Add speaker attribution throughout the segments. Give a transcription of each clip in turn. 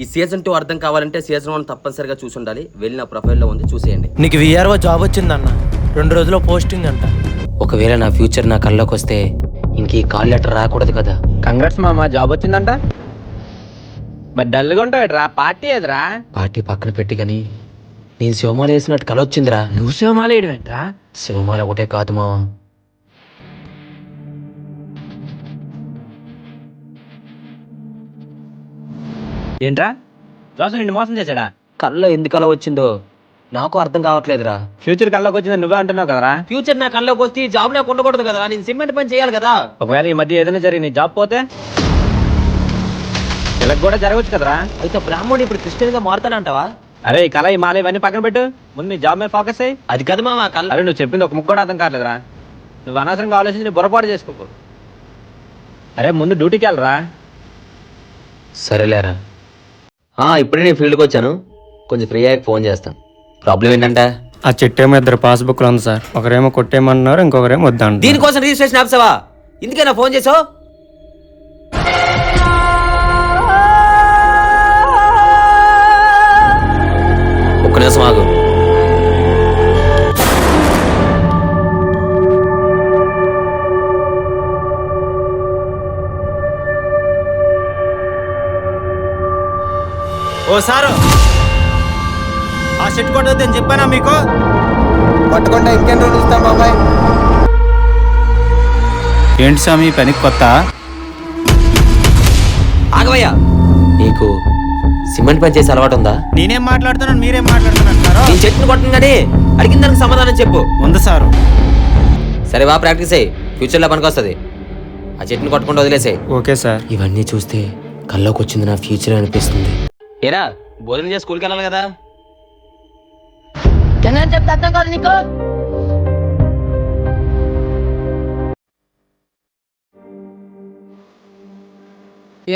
Speaker 1: ఈ సీజన్ 2 అర్థం కావాలంటే సీజన్ 1 తప్పనిసరిగా చూసి ఉండాలి. వెళ్ళిన ప్రొఫైల్లో ఉంది, చూసేయండి.
Speaker 2: నీకు విఆర్ఓ జాబ్ వచ్చిందన్న, 2 రోజుల్లో పోస్టింగ్ అంట.
Speaker 3: ఒకవేళ నా ఫ్యూచర్ నా కళ్ళకి వస్తే ఇంక ఈ కాల్ లెటర్ రాకూడదు కదా.
Speaker 4: కంగ్రాట్స్ మామ, జాబ్ వచ్చిందంట. మరి డల్గా ఉంటాడురా, పార్టీ ఏదిరా?
Speaker 3: పార్టీ పక్కన పెట్టి కానీ నేను శివమాల వేసినట్టు కల వచ్చిందిరా.
Speaker 4: నువ్వు శివమాల వేయడమేంట్రా?
Speaker 3: శివమాల ఒకటే కాదు మావా,
Speaker 4: ఏంట్రా జోసఫ్ నిన్ను మోసం చేశాడా?
Speaker 3: కళ్ళలో ఎందుకు అలా వచ్చిందో నాకు అర్థం కావట్లేదురా.
Speaker 4: ఫ్యూచర్ కళ్ళకి వచ్చిందని నువ్వే అంటున్నావు కదరా.
Speaker 3: ఫ్యూచర్ నా కళ్ళకి వస్తే జాబ్ నాకు ఉండకూడదు కదా, నేను సిమెంట్ పని చేయాలి కదా.
Speaker 4: ఒకవేళ ఈ మధ్య ఏదైనా జరిగి నీ జాబ్ పోతే ఇలా కూడా జరగవచ్చు కదరా.
Speaker 3: అయితే బ్రాహ్మణుడు ఇప్పుడు క్రిస్టియన్ గా మారుతానంటావా?
Speaker 4: అరే ఈ కళ ఈ మాల ఇవన్నీ పక్కన పెట్టు, ముందు నీ జాబ్ మీద ఫోకస్ అయ్యి.
Speaker 3: అది కదా మావా కళ్ళ.
Speaker 4: అరే నువ్వు చెప్పింది ఒక ముక్క కూడా అర్థం కావట్లేదురా. నువ్వు అనవసరంగా ఆలోచించి నీ బుర్రపాటు చేసుకోకు. అరే ముందు డ్యూటీకి వెళ్ళరా.
Speaker 3: సరేలేరా. ఇప్పుడే నేను ఫీల్డ్కి వచ్చాను, కొంచెం ఫ్రీ అయ్యాక ఫోన్ చేస్తాను. ప్రాబ్లం ఏంటంటే
Speaker 2: ఆ చెట్టేమో 2 పాస్బుక్లు ఉంది సార్, ఒకరేమో కొట్టేయమన్నారు, ఇంకొకరేమో వద్దంట.
Speaker 3: దీనికోసం రిజిస్ట్రేషన్ ఆప్సావా? ఇందుకేనా ఫోన్ చేసావు? ఒక్క నిమిషం ఆగు.
Speaker 2: ఓ సారు, ఆ చెట్టు కొట్టొద్దని చెప్పానా మీకు?
Speaker 5: పట్టుకుంటే ఇంకెన్ని రోజులు ఇస్తాం బాబాయ్?
Speaker 6: ఏంటి స్వామి పనికి కొత్త?
Speaker 3: ఆగవయ్యా, నీకు సిమెంట్ పని చేసే అలవాటు ఉందా?
Speaker 2: నేనేం మాట్లాడుతున్నాను, మీరేం మాట్లాడుతున్నారు?
Speaker 3: నేను చెట్టును కొట్టను కానీ అడిగిన దానికి సమాధానం చెప్పు.
Speaker 2: ఉంది సారు.
Speaker 3: సరే వా, ప్రాక్టీస్ అయ్యి, ఫ్యూచర్లో పనికి వస్తుంది. ఆ చెట్టును కొట్టుకుంటూ వదిలేసాయి.
Speaker 2: Okay sir.
Speaker 3: ఇవన్నీ చూస్తే కల్లోకి వచ్చింది నా ఫ్యూచర్ అనిపిస్తుంది. ఏరా భోజనం చేసి స్కూల్కి వెళ్ళాలి కదా.
Speaker 7: చెప్తే అర్థం కాదు నీకు.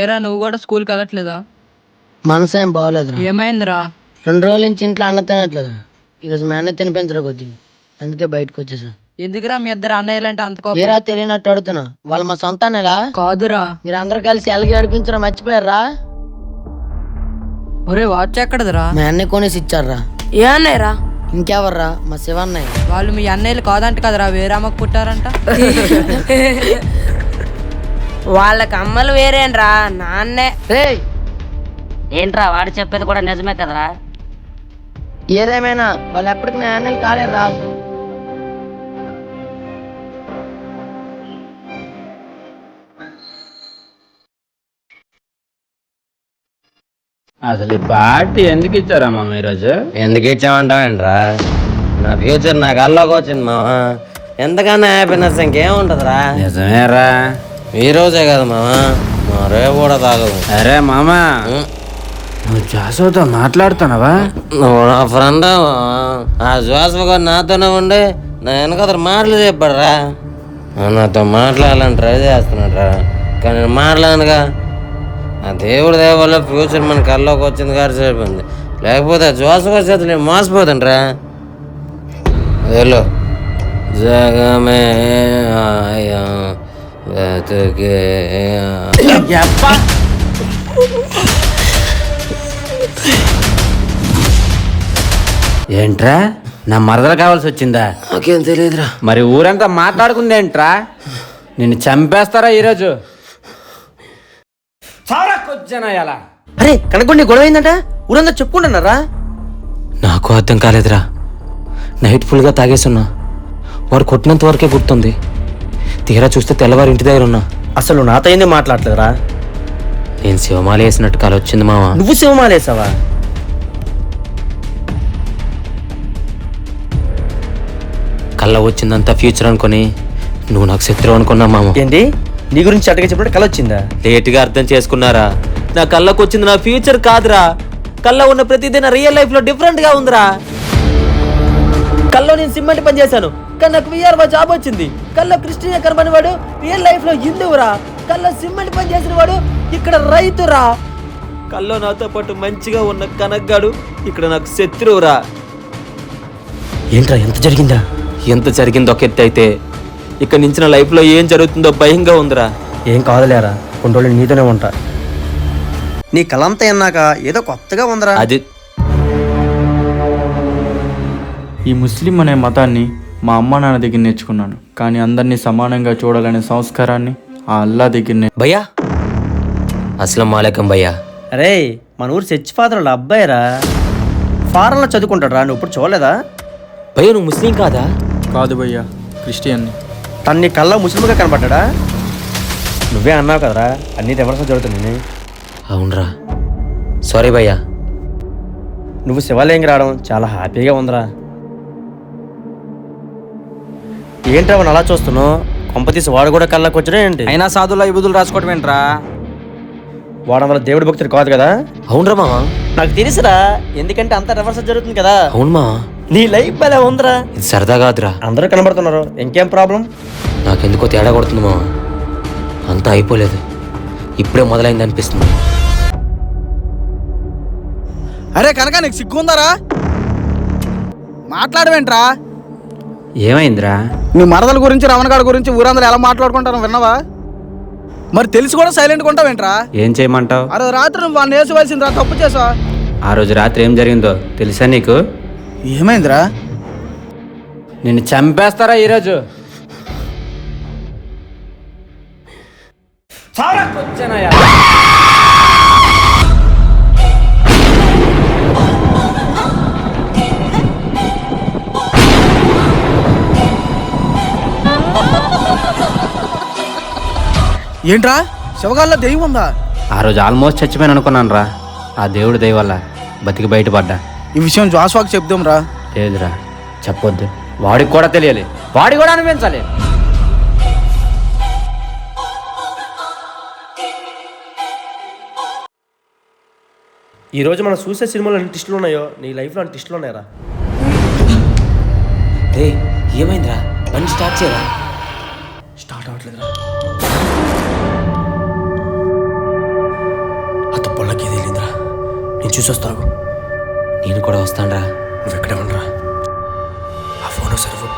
Speaker 8: ఏరా నువ్వు కూడా స్కూల్కి వెళ్ళట్లేదా?
Speaker 7: మనసు ఏం బాగోలేదురా.
Speaker 8: ఏమైందిరా?
Speaker 7: 2 రోజుల నుంచి ఇంట్లో అన్న తినట్లేదు. ఈరోజు మా అన్న తినిపించరా కొద్ది, అందుకే బయటకు వచ్చేసా.
Speaker 8: ఎందుకురా మీ ఇద్దరు అన్నయ్యలంటే అంత కోపం?
Speaker 7: ఏరా తెలియనట్టు అడుగుతున్నా, వాళ్ళు మా సొంత అన్నలా?
Speaker 8: కాదురా.
Speaker 7: మీరు అందరు కలిసి ఎలాగే అడిపించరా, మర్చిపోయారా?
Speaker 8: ఒరే వాచ్ ఎక్కడదిరా?
Speaker 7: మా అన్నయ్య కొనేసి ఇచ్చారా.
Speaker 8: ఏ అన్నయ్యరా?
Speaker 7: ఇంకెవర్రా, మా శివన్నయ్య.
Speaker 8: వాళ్ళు మీ అన్నయ్యలు కాదంట కదరా, వేరే అమ్మకు పుట్టారంట.
Speaker 9: వాళ్ళకి అమ్మలు వేరేనరా, నాన్నే.
Speaker 7: ఏంట్రా వాడు చెప్పేది కూడా నిజమే కదరా? ఏదేమైనా వాళ్ళు ఎప్పటికి నా అన్నయ్యలు కాలేరా.
Speaker 4: అసలు ఈ పార్టీ ఎందుకు ఇచ్చారా మామ ఈరోజు?
Speaker 3: ఎందుకు ఇచ్చామంటావేంట్రా? నా ఫ్యూచర్ నా కల్లోకి వచ్చింది మావా, ఎంతకన్నా హ్యాపీనెస్ ఇంకేముంటదిరా.
Speaker 4: నిజమేరా.
Speaker 3: ఈ రోజే కదా మావా, మా రేపు కూడా తాగదు.
Speaker 4: అరే మామ, నువ్వు జాసుతో మాట్లాడుతున్నావా?
Speaker 3: నువ్వు నా ఫ్రెండ్, ఆ జోసఫ్ గారు నాతోనే ఉండి నా వెనక మాటలు చెప్పాడురా. నాతో మాట్లాడాలని ట్రై చేస్తున్నాడు రా, కానీ నేను మాట్లాడనుగా. ఆ దేవుడి దేవ వల్ల ఫ్యూచర్ మన కల్లోకి వచ్చింది కాదు సరిపోయింది, లేకపోతే జోసఫ్ గారి చేతులు నేను మోసపోతాను రా. వెళ్ళు. జగమే ఆయా బతుకే.
Speaker 4: ఏంట్రా నా మరదలు కావాల్సి వచ్చిందా?
Speaker 3: నాకేం తెలియదురా.
Speaker 4: మరి ఊరంతా మాట్లాడుకుందేంట్రా? నిన్ను చంపేస్తారా ఈరోజు? ఎలా?
Speaker 3: అరే కనుక్కోండి, గొడవ అయిందంట, ఊరంతా చెప్పుకుంటున్నారా? నాకు అర్థం కాలేదురా. నైట్ ఫుల్గా తాగేసున్నా, వాడు కొట్టినంత వరకే గుర్తుంది. తీరా చూస్తే తెల్లవారు ఇంటి దగ్గర ఉన్నా.
Speaker 2: అసలు నాతో ఏంది మాట్లాడలేదురా?
Speaker 3: నేను శివమాల వేసినట్టు కాలు వచ్చింది మావా.
Speaker 2: నువ్వు శివమాల వేసావా?
Speaker 3: కళ్ళ వచ్చిందంతా ఫ్యూచర్ అనుకుని నువ్వు నాకు శత్రువు అనుకున్నా మామ.
Speaker 2: ఏంటి నీ గురించి అట్టగా చెప్పినట్టు కల వచ్చిందా?
Speaker 3: లేటుగా అర్థం చేసుకున్నారా? నా కళ్ళకు వచ్చింది నా ఫ్యూచర్ కాదురా, కళ్ళ ఉన్న ప్రతిదీ నా రియల్ లైఫ్ లో డిఫరెంట్ గా ఉందిరా. కల్లో నేను సిమెంట్ పని చేశాను, కానీ నాకు విఆర్ఓ జాబ్ వచ్చింది. కల్లో క్రిస్టియన్ కనబడి వాడు రియల్ లైఫ్ లో హిందువురా, కల్లో సిమెంట్ పని చేసిన వాడు ఇక్కడ రైతురా. కల్లో నాతో పాటు మంచిగా ఉన్న కనగ్గాడు ఇక్కడ నాకు శత్రువురా.
Speaker 2: ఏంట్రా ఎంత జరిగిందా?
Speaker 3: ఎంత జరిగిందో ఒక ఎత్తు అయితే ఇక నుంచి నా లైఫ్లో ఏం జరుగుతుందో భయంగా ఉందిరా.
Speaker 2: ఏం కాదులేరా, కొన్ని రోజులు నీతోనే ఉంటా.
Speaker 5: నీ కలంతా అన్నాక ఏదో కొత్తగా ఉందరా.
Speaker 1: అది
Speaker 6: ఈ ముస్లిం అనే మతాన్ని మా అమ్మ నాన్న దగ్గర నేర్చుకున్నాను, కానీ అందరినీ సమానంగా చూడాలనే సంస్కారాన్ని ఆ అల్లా దగ్గర
Speaker 1: భయ్యా, అస్సలం వాలేకం భయ్యా.
Speaker 5: అరే మన ఊరు చర్చ్ ఫాదర్ వాళ్ళ అబ్బాయిరా, ఫారెన్లో చదువుకుంటాడు రా. నువ్వు ఇప్పుడు చూడలేదా?
Speaker 1: భయ్యా నువ్వు ముస్లిం కాదా?
Speaker 6: కాదు భయ్యా, క్రిస్టియన్ని.
Speaker 5: తను నీ కళ్ళ ముస్లింగా కనపడ్డా? నువ్వే అన్నావు కదరా అన్ని రివర్స్ జరుగుతుంది.
Speaker 1: అవునరా, సారీ భయ్యా.
Speaker 5: నువ్వు శివాలయంకి రావడం చాలా హ్యాపీగా ఉందిరా. ఏంట్రా వాడిని అలా చూస్తున్నావు? కొంపతీసి వాడు కూడా కళ్ళకి వచ్చాడా ఏంటి?
Speaker 4: అయినా సాధువుల ఇబుదులు రాసుకోవటం ఏంట్రా?
Speaker 5: వాడు వల్ల దేవుడి భక్తుడు కాదు కదా.
Speaker 1: అవునరా మావా.
Speaker 5: నాకు తెలుసురా, ఎందుకంటే అంత రివర్స్ జరుగుతుంది కదా.
Speaker 1: అవును మావా,
Speaker 5: నీ లైఫ్ భలే ఉందిరా.
Speaker 1: ఇది సరదా కాదురా.
Speaker 5: అందరూ కనబడుతున్నారు, ఇంకేం ప్రాబ్లం?
Speaker 1: నాకెందుకో తేడా కొడుతుంది మావా. అంతా అయిపోలేదు, ఇప్పుడే మొదలైంది అనిపిస్తుంది.
Speaker 4: అరే కనుక నీకు సిగ్గుందారా? మాట్లాడవేంట్రా?
Speaker 6: ఏమైందిరా?
Speaker 4: నీ మరదల గురించి రమణగాడి గురించి ఊరందరూ ఎలా మాట్లాడుకుంటారో విన్నావా? మరి తెలిసి కూడా సైలెంట్గా ఉంటావేంట్రా?
Speaker 6: ఏం చేయమంటావు?
Speaker 4: అరే రాత్రి నువ్వు వాడిని వేసివలసిందిరా, తప్పు చేసా.
Speaker 6: ఆ రోజు రాత్రి ఏం జరిగిందో తెలుసా నీకు?
Speaker 4: ఏమైందిరా?
Speaker 6: నిన్ను చంపేస్తారా ఈరోజు?
Speaker 4: ఏంట్రా శివగాల్లో దెయ్యం ఉందా?
Speaker 6: ఆ రోజు ఆల్మోస్ట్ చచ్చిపోయాను అనుకున్నాను రా. ఆ దేవుడి దయ వల్ల బతికి బయటపడ్డా.
Speaker 4: ఈ విషయం జాస్వాకి చెప్దాం రా.
Speaker 6: లేదురా, చెప్పొద్దు. వాడికి కూడా తెలియాలి, వాడి కూడా అనిపించాలి.
Speaker 5: ఈరోజు మనం చూసే సినిమాలో ఎన్ని టిస్టులు ఉన్నాయో నీ లైఫ్లో అన్ని టిస్టులు ఉన్నాయరా.
Speaker 1: రే ఏమైందిరా? బండి స్టార్ట్ చేయరా.
Speaker 5: స్టార్ట్ అవ్వట్లేదురా. అత పొల్లకి తెలియదురా. నేను చూసొస్తాను.
Speaker 1: నేను కూడా వస్తానురా.
Speaker 5: నువ్వు ఎక్కడే ఉండరా. ఆ ఫోన్ సర్వు.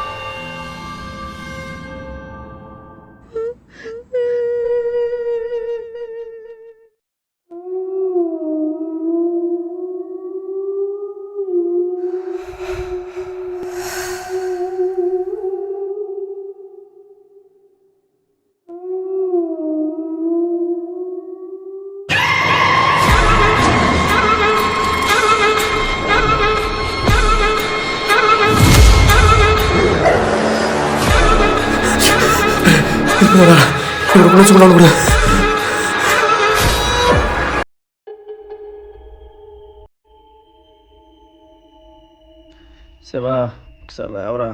Speaker 5: కూడా
Speaker 4: శివా ఒకసారి ఎవరా?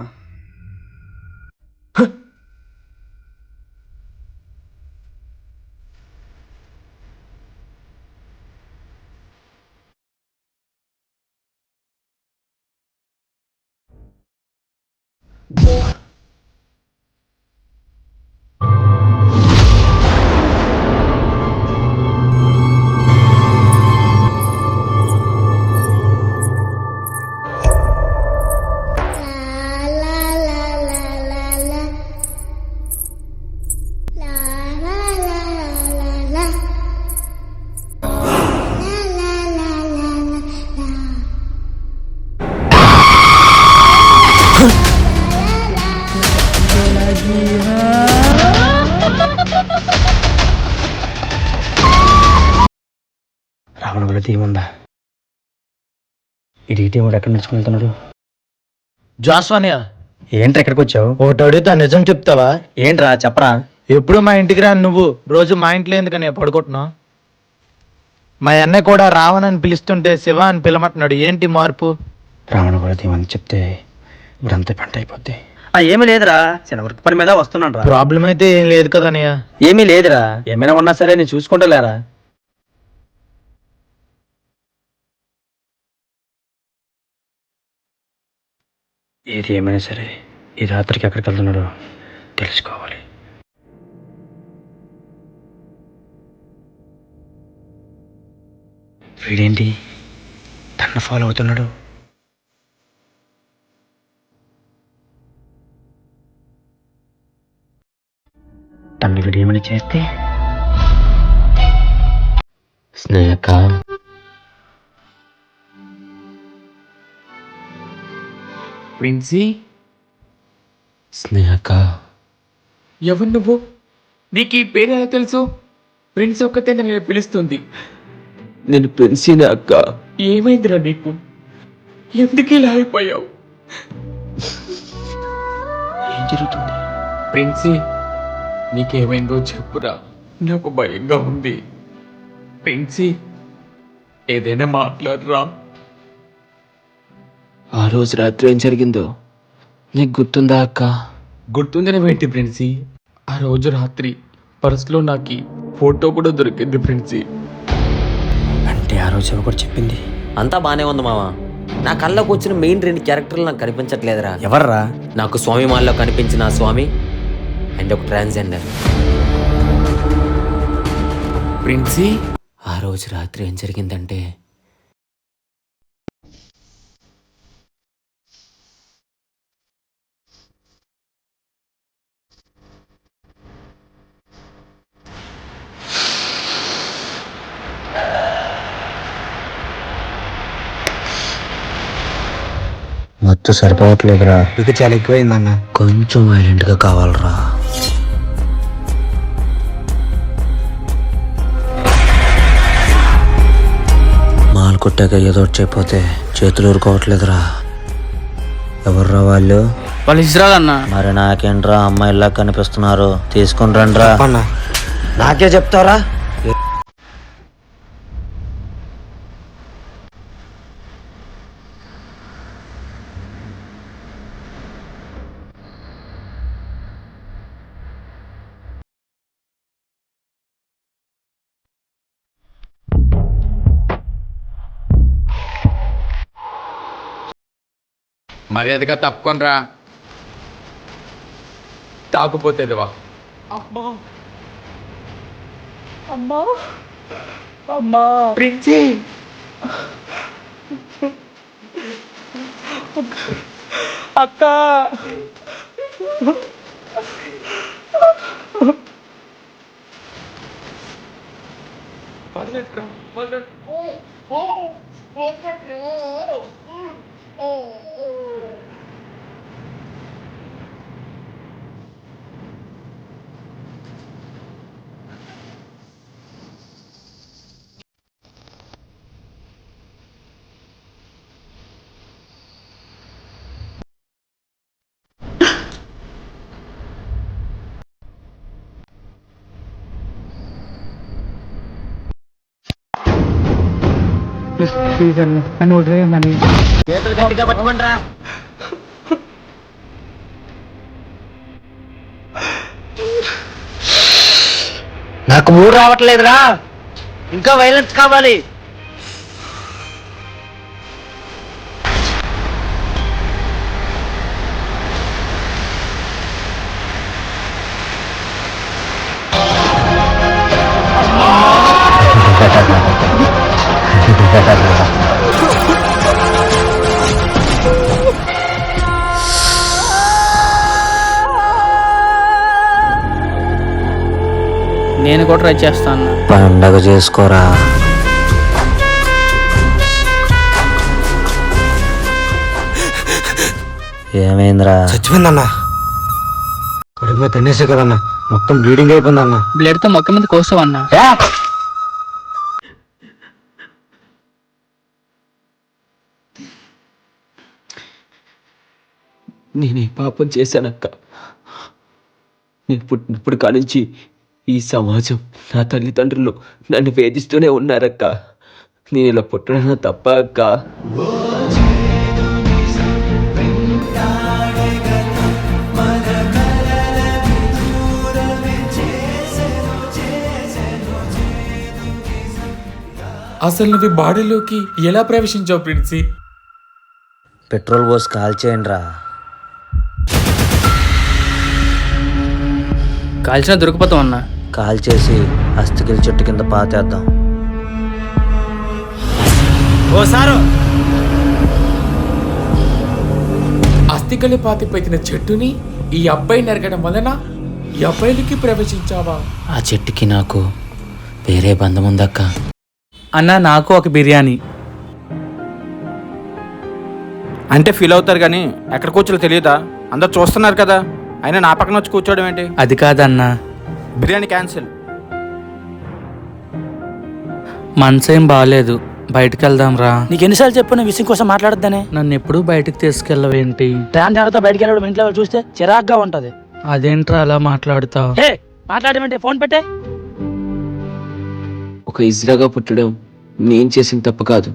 Speaker 5: రావణ వల్ల తీయముందా? ఇది టీముడు ఎక్కడ నేర్చుకుంటున్నాడు?
Speaker 4: జాస్వానియా
Speaker 5: ఏంట్రా ఎక్కడికి వచ్చావు?
Speaker 4: ఒకటి అడుగుతా, నిజం చెప్తావా?
Speaker 5: ఏంట్రా చెప్పరా.
Speaker 4: ఎప్పుడు మా ఇంటికి రాను నువ్వు, రోజు మా ఇంట్లో ఎందుకని పడుకుంటున్నావు? మా అన్నయ్య కూడా రావణ్ అని పిలుస్తుంటే శివ అని పిలమంటున్నాడు, ఏంటి మార్పు?
Speaker 5: రావణ కూడా తీయమని చెప్తే ఇప్పుడంతా పంట అయిపోద్ది.
Speaker 10: ఏమీ లేదురా, చిన్న వర్క్ పని మీద వస్తున్నాను రా.
Speaker 4: ప్రాబ్లం అయితే ఏం లేదు కదా అన్నయ్య?
Speaker 10: ఏమీ లేదురా, ఏమైనా ఉన్నా సరే నేను చూసుకుంటలేరా.
Speaker 5: ఏది ఏమైనా సరే ఈ రాత్రికి ఎక్కడికి వెళ్తున్నాడో తెలుసుకోవాలి. వీడేంటి తన ఫాలో అవుతున్నాడు? తను వీడు ఏమైనా చేస్తే
Speaker 1: స్నేహక
Speaker 11: ప్రిన్సీ,
Speaker 1: స్నేహక
Speaker 11: ఎవరు నువ్వు? నీకు ఈ పేరు ఎలా తెలుసు? ప్రిన్స్ ఒక్కతే నేను పిలుస్తుంది.
Speaker 10: నేను ప్రిన్సీనే అక్క.
Speaker 11: ఏమైందిరా నీకు? ఎందుకు ఇలా అయిపోయావు?
Speaker 10: ఏం జరుగుతుంది?
Speaker 11: ప్రిన్సీ, నీకేమైందో చెప్పురా, నాకు భయంగా ఉంది. ప్రిన్సీ, ఏదైనా మాట్లాడరా.
Speaker 10: ఆ రోజు రాత్రి ఏం జరిగిందో నీకు గుర్తుందా అక్క?
Speaker 11: గుర్తుందనేవేంటి ప్రిన్సీ? ఆ రోజు రాత్రి పర్సులో నాకు ఫోటో కూడా దొరికింది ప్రిన్సీ.
Speaker 2: అంటే ఆ రోజు ఒకటి చెప్పింది.
Speaker 3: అంతా బానే ఉంది మామ. నా కళ్ళకు వచ్చిన మెయిన్ 2 క్యారెక్టర్లు నాకు కనిపించట్లేదురా.
Speaker 2: ఎవర్రా?
Speaker 3: నాకు స్వామి మాల్లో కనిపించిన ఆ స్వామి అండ్ ఒక ట్రాన్స్జెండర్.
Speaker 11: ప్రిన్సీ,
Speaker 1: ఆ రోజు రాత్రి ఏం జరిగిందంటే
Speaker 10: మొత్తం సరిపోవట్లేదురా. ఇక చాలా ఎక్కువైందన్న.
Speaker 1: కొంచెం వైలెంట్గా కావాలరా. మాలు కొట్టాక ఏదో ఒకటి చెప్పితే చేతులు ఊరుకోవట్లేదురా. ఎవర్రా వాళ్ళు?
Speaker 10: వాళ్ళు ఇస్రాల్ అన్న.
Speaker 1: మరి నాకేంట్రా అమ్మాయిలా కనిపిస్తున్నారు? తీసుకుని రండ్రా.
Speaker 10: నాకే చెప్తారా?
Speaker 11: మర్యాదగా తప్పుకొనరా, తాగుపోతేదివా. ప్రిన్సీ, అక్క,
Speaker 10: నాకు మూడు రావట్లేదురా. ఇంకా వైలెన్స్ కావాలి.
Speaker 8: నేను కూడా ట్రై చేస్తాను.
Speaker 1: పండగ చేసుకోరా. ఏమైందిరా?
Speaker 10: చచ్చిపోయిందన్న. కడుపు మీద తినేసే కదన్నా, మొత్తం బ్లీడింగ్ అయిపోయిందన్న.
Speaker 8: బ్లడ్ తో మొక్క మీద కోసావన్నా.
Speaker 10: నేనే పాపం చేశానక్క. నేను పుట్టినప్పుడు కానించి ఈ సమాజం, నా తల్లిదండ్రులు నన్ను వేధిస్తూనే ఉన్నారక్క. నేను ఇలా పుట్టడం తప్ప అక్క.
Speaker 11: అసలు నువ్వు బాడీలోకి ఎలా ప్రవేశించావు ప్రిన్సీ?
Speaker 1: పెట్రోల్ పోసి కాల్ చేయండిరా.
Speaker 8: కాల్చిన దొరికిపోతాం అన్నా.
Speaker 1: కాల్ చేసి అస్థికిల చెట్టు కింద పాతేద్దాం.
Speaker 11: అస్థికలు పాతిపోయిన చెట్టుని ఈ అబ్బాయి నరగడం వలన ఈ అబ్బాయిలకి ప్రవేశించావా?
Speaker 1: ఆ చెట్టుకి నాకు వేరే బంధం ఉందక్క.
Speaker 8: అన్న నాకు ఒక బిర్యానీ.
Speaker 12: అంటే ఫీల్ అవుతారు కానీ ఎక్కడ కూర్చోలో తెలియదా? అందరు చూస్తున్నారు కదా, అయినా నా పక్కన వచ్చి కూర్చోవడం ఏంటి?
Speaker 8: అది కాదన్నా,
Speaker 12: బిర్యానీ క్యాన్సిల్.
Speaker 8: మనసేం బాగాలేదు, బయటకు వెళ్దాం రా.
Speaker 2: నీకు ఎన్నిసార్లు చెప్పు విషయం కోసం మాట్లాడద్దానే.
Speaker 8: నన్ను ఎప్పుడూ బయటకు తీసుకెళ్ళవేంటి?
Speaker 2: ట్రాన్ జాగ్రత్త బయటికి వెళ్ళడం ఇంట్లో వాళ్ళు చూస్తే చిరాగ్గా ఉంటది.
Speaker 8: అదేంట్రా అలా మాట్లాడుతావు?
Speaker 2: హే మాట్లాడమంటే ఫోన్ పెట్టే.
Speaker 10: ఒక హిజ్రాగా పుట్టడం నేను చేసిన తప్పు కాదు,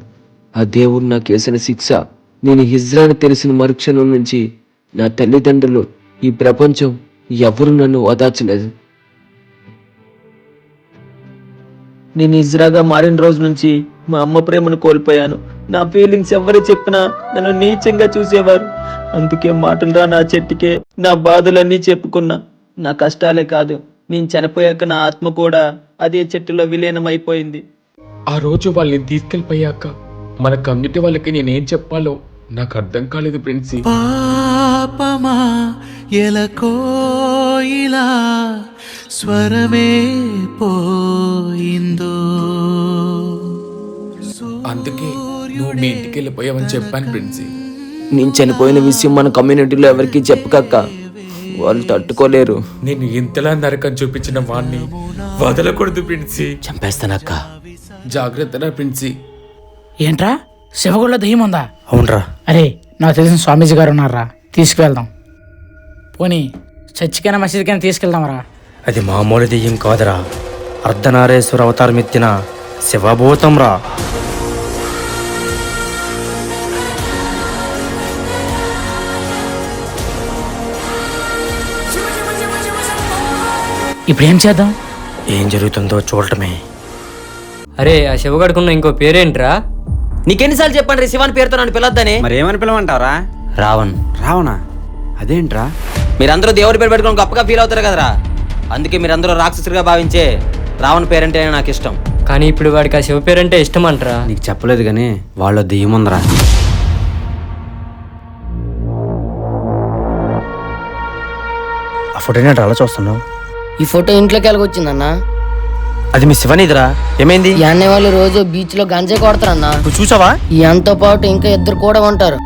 Speaker 10: ఆ దేవుడు నాకు వేసిన శిక్ష. నేను హిజ్రాని తెలిసిన మరుక్షణం నుంచి నా తల్లిదండ్రులు, ఈ ప్రపంచం ఎవరు నన్ను ఓదార్చలేదు. నేను హిజ్రాగా మారిన రోజు నుంచి మా అమ్మ ప్రేమను కోల్పోయాను. నా ఫీలింగ్స్ ఎవరు చెప్పినా నన్ను నీచంగా చూసేవారు. అందుకే మాటలురా నా చెట్టుకే నా బాధలన్నీ చెప్పుకున్నా. నా కష్టాలే కాదు, నేను చనిపోయాక నా ఆత్మ కూడా అదే చెట్టులో విలీనం అయిపోయింది.
Speaker 11: ఆ రోజు వాళ్ళని తీసుకెళ్ళిపోయాక మన కమ్యూనిటీ వాళ్ళకి నేనేం చెప్పాలో నాకు అర్థం కాలేదు ప్రిన్సీ.
Speaker 13: పాపమా ఎలకోయిలా స్వరమే పోయిందో,
Speaker 11: అందుకే నువ్వు మీ ఇంటికి వెళ్ళిపోయావని చెప్పాను ప్రిన్సీ.
Speaker 10: నేను చనిపోయిన విషయం మన కమ్యూనిటీలో ఎవరికి చెప్పకక్క, వాళ్ళు తట్టుకోలేరు.
Speaker 11: నేను ఇంతలా నరకం చూపించిన వాణ్ణి వదలకూడదు ప్రిన్సీ.
Speaker 1: చంపేస్తానక్క.
Speaker 11: జాగ్రత్తరా ప్రిన్సీ.
Speaker 2: ఏంట్రా శివగుడిలో దయ్యం ఉందా?
Speaker 1: అవునరా.
Speaker 2: అరే నాకు తెలిసిన స్వామీజీ గారు ఉన్నారా, తీసుకువెళ్దాం. పోనీ చర్చికైనా మసీదుకైనా తీసుకెళ్దాంరా.
Speaker 5: అది మామూలు దెయ్యం కాదురా, అర్ధనారేశ్వర అవతారం ఎత్తిన శివభూతం రా.
Speaker 2: ఇప్పుడు ఏం చేద్దాం?
Speaker 5: ఏం జరుగుతుందో చూడటమే.
Speaker 8: అరే ఆ శివగడుకున్న ఇంకో పేరేంట్రా?
Speaker 1: నీకెన్నిసార్లు చెప్పండి రే శివాని పేరుతో నన్ను పిలవద్దని.
Speaker 5: మరి ఏమని పిలవంటారా?
Speaker 1: రావణ్.
Speaker 5: రావణా? అదేంట్రా?
Speaker 1: మీరందరూ దేవుడి పేరు పెట్టుకుని గొప్పగా ఫీల్ అవుతారు కదరా, అందుకే మీరందరూ రాక్షసుడిగా భావించే రావణ్ పేరంటే నాకు ఇష్టం.
Speaker 8: కానీ ఇప్పుడు వాడికి ఆ శివ పేరంటే ఇష్టం అంటరా?
Speaker 5: నీకు చెప్పలేదు కానీ వాళ్ళ దెయ్యం ఉందరా. ఆ ఫోటో ఏంట్రా అలా చూస్తున్నావు?
Speaker 7: ఈ ఫోటో ఇంట్లోకి వెళ్ళకొచ్చిందన్నా.
Speaker 5: అది మీ శివనిదిరా. ఏమైంది?
Speaker 7: ఈ అన్నయ్య వాళ్ళు రోజు బీచ్ లో గంజే కొడతారన్నా.
Speaker 5: నువ్వు చూసావా?
Speaker 7: ఈ అంతో పాటు ఇంకా ఇద్దరు కూడా ఉంటారు.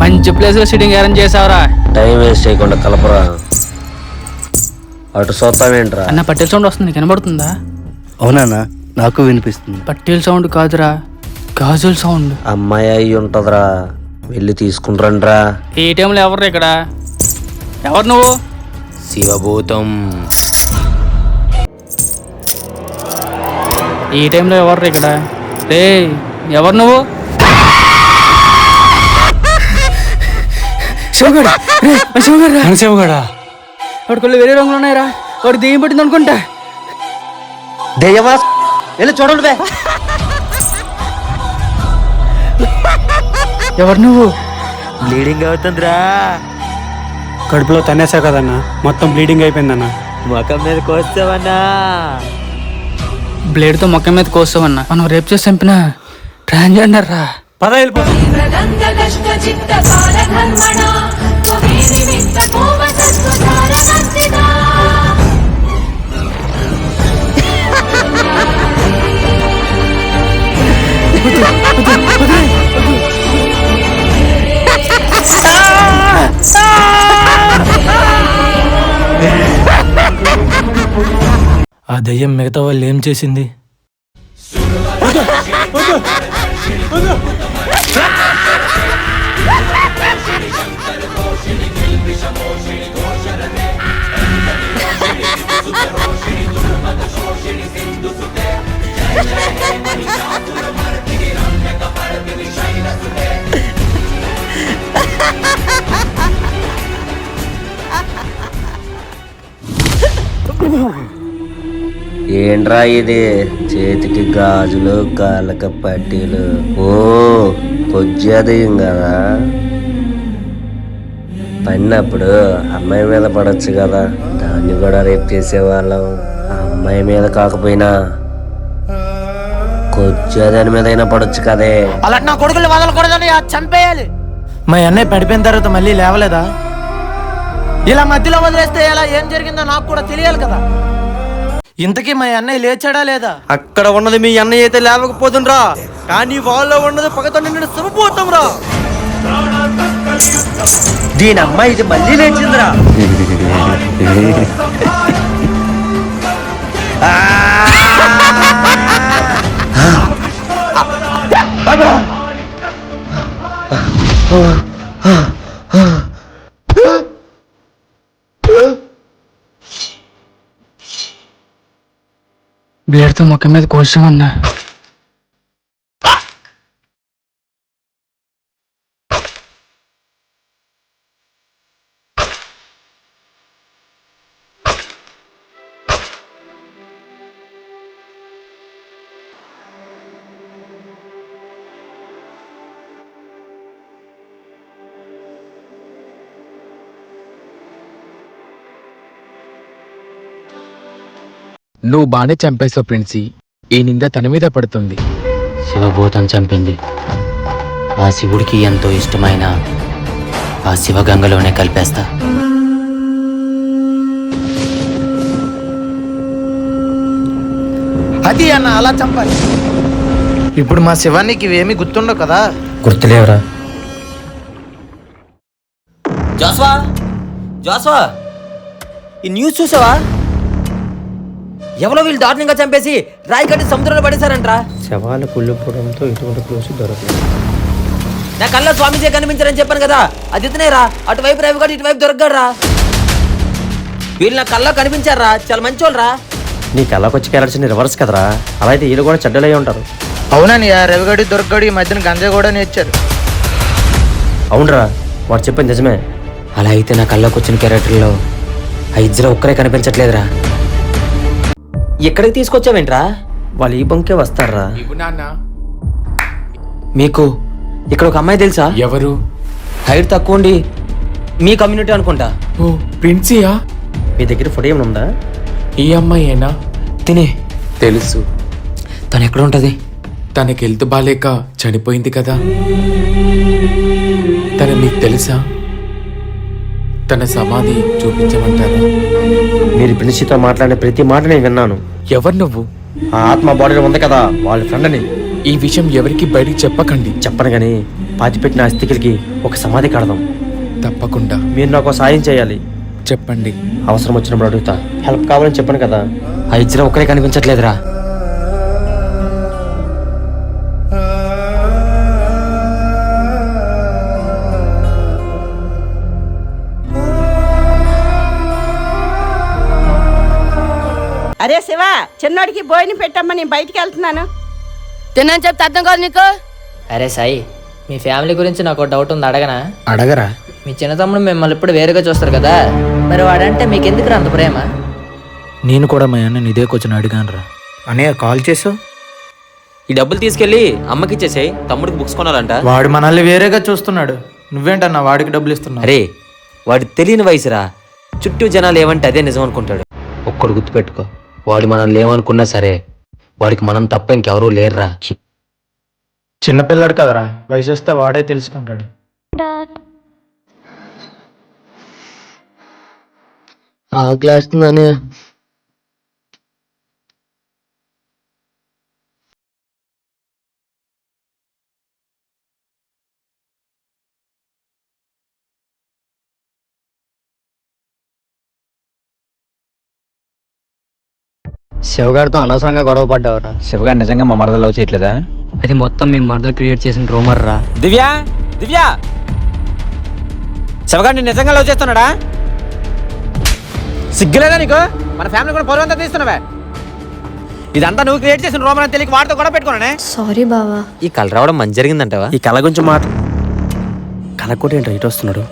Speaker 8: మంచి ప్లేస్ లో సిట్టింగ్ అరేంజ్ చేసావరా.
Speaker 3: టైం వేస్ట్ చేయకుండా కలపరా. అటు చూస్తావేంట్రా?
Speaker 8: అన్న పట్టేల సౌండ్ వస్తుంది, కనబడుతుందా?
Speaker 5: అవునా, నాకు వినిపిస్తుంది.
Speaker 8: పట్టేల సౌండ్ కాదురా, గాజుల సౌండ్.
Speaker 3: అమ్మాయి అయి ఉంటదిరా, వెళ్ళి తీసుకుంటారా.
Speaker 8: ఈ టైంలో ఎవరు ఇక్కడ? ఎవరు నువ్వు?
Speaker 1: శివభూతం.
Speaker 8: ఈ టైంలో ఎవరు ఇక్కడ? రే ఎవరు నువ్వు? శివగడ.
Speaker 5: శివగడా?
Speaker 8: వాడు కొళ్ళు వేరే రంగులు ఉన్నాయిరా, వాడు దెయ్యం పట్టింది అనుకుంటా.
Speaker 5: దెయ్యమా? వెళ్ళి చూడండి.
Speaker 8: ఎవరు నువ్వు?
Speaker 5: బ్లీడింగ్ అవుతుందిరా. కడుపులో తన్నేసా కదన్నా, మొత్తం బ్లీడింగ్ అయిపోయిందన్నా. ముఖం మీద కోస్తావన్నా.
Speaker 8: బ్లేడ్ తో మొక్క మీద కోస్తావన్నా. మనం రేపు చేసి చంపిన ట్రాన్స్జెండర్ రా.
Speaker 5: పద వెళ్ళిపో.
Speaker 2: ఆ దయ్యం మిగతా వాళ్ళు ఏం చేసింది?
Speaker 3: ఏంట్రా ఇది? చేతికి గాజులు, కాళ్ళకి పట్టీలు. ఓ కొద్దిదయం కదా. పడినప్పుడు అమ్మాయి మీద పడచ్చు కదా, దాన్ని కూడా రేపు చేసేవాళ్ళం. ఆ అమ్మాయి మీద కాకపోయినా కొద్దిదాని మీద అయినా పడొచ్చు కదే.
Speaker 4: అలా నా కొడుకులు వదలకూడదని చంపేయాలి. మా అన్నయ్య పడిపోయిన తర్వాత మళ్ళీ లేవలేదా? ఇలా మధ్యలో వదిలేస్తే ఎలా, ఏం జరిగిందో నాకు కూడా తెలియాలి కదా. ఇంతకీ మా అన్నయ్య లేచాడా లేదా?
Speaker 5: అక్కడ ఉన్నది మీ అన్నయ్య అయితే లేవకపోతుండ్రా, కానీ వాళ్ళలో ఉన్నది పగతో నిన్ను సమపోతాం రా. దీని అమ్మాయి ఇది మళ్ళీ లేచిందిరా.
Speaker 8: బ్లేడ్తో ముఖం మీద కోసామన్నా.
Speaker 11: నువ్వు బాగానే చంపేశావు ప్రిన్సీ. ఈ నింద తన మీద పడుతుంది.
Speaker 1: శివభూతం చంపింది ఆ శివుడికి ఎంతో ఇష్టమైన ఆ శివగంగలోనే కలిపేస్తా.
Speaker 4: అది అన్న అలా చంపాలి. ఇప్పుడు మా శివానికి ఇవేమీ గుర్తుండవు కదా?
Speaker 1: గుర్తులేవరా? జాస్వా, జాస్వా, ఈ న్యూస్ చూసావా? ఎవరో వీళ్ళు దారుణంగా చంపేసి రాయి కట్టి సముద్రంలో పడేశారంట్రా.
Speaker 5: శవాలు కుళ్ళిపోవడంతో ఇటువంటి క్లోజ్ దొరకదు.
Speaker 1: నా కళ్ళ స్వామీజీ కనిపించారని చెప్పాను కదా, అది ఇతనేరా. అటువైపు రైపు కూడా ఇటువైపు దొరకరా. వీళ్ళు నా కళ్ళ కనిపించారా, చాలా మంచోళ్ళరా.
Speaker 5: నీ కళ్ళకి వచ్చి వెళ్ళాల్సిన రివర్స్ కదరా. అలా అయితే వీళ్ళు కూడా చెడ్డలై ఉంటారు.
Speaker 4: అవునని రవిగడి దొరకగడి ఈ మధ్యన గంజా కూడా నేర్చారు.
Speaker 5: అవునరా, వాడు చెప్పింది నిజమే.
Speaker 1: అలా అయితే నా కళ్ళకు వచ్చిన క్యారెక్టర్లో ఆ ఇద్దరు ఒక్కరే కనిపించట్లేదురా. ఎక్కడికి తీసుకొచ్చావేంట్రా?
Speaker 5: వాళ్ళు ఈ బంకే వస్తారా?
Speaker 1: మీకు ఇక్కడ ఒక అమ్మాయి తెలుసా?
Speaker 11: ఎవరు?
Speaker 1: హైట్ తక్కువ ఉండి మీ కమ్యూనిటీ అనుకుంటా.
Speaker 11: ఓ ప్రిన్సీయా?
Speaker 5: మీ దగ్గర ఫోటో ఏమైనా ఉందా?
Speaker 11: ఈ అమ్మాయేనా?
Speaker 1: తినే
Speaker 11: తెలుసు.
Speaker 1: తను ఎక్కడ ఉంటది?
Speaker 11: తనకి హెల్త్ బాలేక చనిపోయింది కదా. తన మీకు తెలుసా? తన సమాధి చూపించమంటారా?
Speaker 5: మీరు ప్రిన్సీతో మాట్లాడిన ప్రతి మాట నేను విన్నాను.
Speaker 11: ఎవరు నువ్వు?
Speaker 5: ఆ ఆత్మ బాడీలో ఉంది కదా, వాళ్ళ ఫ్రెండ్ని.
Speaker 11: ఈ విషయం ఎవరికి బయటికి చెప్పకండి.
Speaker 5: చెప్పను కానీ పాతిపెట్టిన అస్థికలకి ఒక సమాధి కడదాం.
Speaker 11: తప్పకుండా.
Speaker 5: మీరు నాకు సాయం చేయాలి.
Speaker 11: చెప్పండి.
Speaker 5: అవసరం వచ్చినప్పుడు అడుగుతా. హెల్ప్ కావాలని చెప్పాను కదా.
Speaker 1: ఆ ఇద్దరు ఒక్కరే కనిపించట్లేదురా.
Speaker 9: అరే శివ, చిన్నోడికి భోజనం పెట్టమ్మా, నేను బయటికి వెళ్తున్నాను.
Speaker 7: తిన్నాను చెప్తే అర్థం కాదు నీకు.
Speaker 14: అరే సాయి, మీ ఫ్యామిలీ గురించి నాకు డౌట్ ఉంది, అడగనా?
Speaker 4: అడగరా.
Speaker 14: మీ చిన్న తమ్ముడు మిమ్మల్ని ఇప్పుడు వేరుగా చూస్తారు కదా, మరి వాడంటే మీకు ఎందుకు అంత ప్రేమ?
Speaker 4: నేను కూడా మా అన్న ఇదే కొంచెం అడిగాను రా. అన్నయ్య కాల్ చేసావు?
Speaker 1: ఈ డబ్బులు తీసుకెళ్లి అమ్మకి ఇచ్చేసేయ్, తమ్ముడికి బుక్స్ కొనాలంట.
Speaker 4: వాడు మనల్ని వేరేగా చూస్తున్నాడు. నువ్వేంటన్నా వాడికి డబ్బులు ఇస్తున్నావు?
Speaker 1: అరే వాడి తెలియని వయసురా. చుట్టూ జనాలు ఏమంటే అదే నిజం అనుకుంటాడు. ఒక్కడు గుర్తుపెట్టుకో, వాడు మనల్ని ఏమనుకున్నా సరే వాడికి మనం తప్ప ఇంకెవరూ లేరురా.
Speaker 4: చిన్నపిల్లాడు కదరా, వయసు వస్తే వాడే తెలుసుకుంటాడు.
Speaker 3: ఆకలేస్తుందని
Speaker 14: శివగారితో అనవసరంగా గొడవ పడ్డావురా.
Speaker 5: శివగారు నిజంగా మా మరదలు లవ్ చేయట్లేదా?
Speaker 14: అది మొత్తం మీ మర్దలు క్రియేట్ చేసిన రూమర్ రా.
Speaker 5: దివ్యా, దివ్యా, శివగారిని నిజంగా లవ్ చేస్తున్నాడా? సిగ్గులేదా నీకు? మన ఫ్యామిలీ కూడా పొలం అంతా తీస్తున్నావే. ఇదంతా నువ్వు క్రియేట్ చేసిన రూమర్ అని తెలియక వాడితో కూడా పెట్టుకున్నానే.
Speaker 9: సారీ బావా.
Speaker 1: ఈ కళ రావడం మంచి జరిగిందంటావా?
Speaker 5: ఈ కళ గురించి మాట కళ కూడా ఏంటో ఇటు వస్తున్నాడు.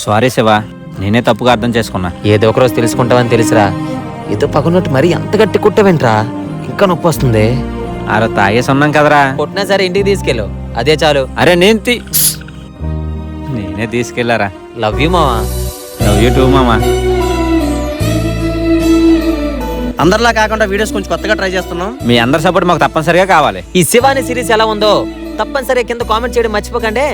Speaker 12: సారీ శివ, నేనే తప్పుగా అర్థం చేసుకున్నా.
Speaker 1: ఏదో ఒకరోజు తెలుసుకుంటావని తెలుసురా. ఏదో పగున్నట్టు మరీ అంత గట్టి కుట్టవేంట్రా? ఇంకా నొప్పి వస్తుంది.
Speaker 12: అరే తాగేసి ఉన్నాం కదరా.
Speaker 1: కొట్టినా సరే ఇంటికి తీసుకెళ్ళు, అదే చాలు.
Speaker 12: అరే నేనే తీసుకెళ్లారా.
Speaker 1: లవ్ యూ మావా.
Speaker 12: లవ్ యూ టూ మామా.
Speaker 5: అందరిలా కాకుండా వీడియోస్ కొంచెం కొత్తగా ట్రై చేస్తున్నాం.
Speaker 12: మీ అందరి సపోర్ట్ మాకు తప్పనిసరిగా కావాలి.
Speaker 1: ఈ శివాని సిరీస్ ఎలా ఉందో తప్పనిసరిగా కింద కామెంట్ చేయడం మర్చిపోకండి.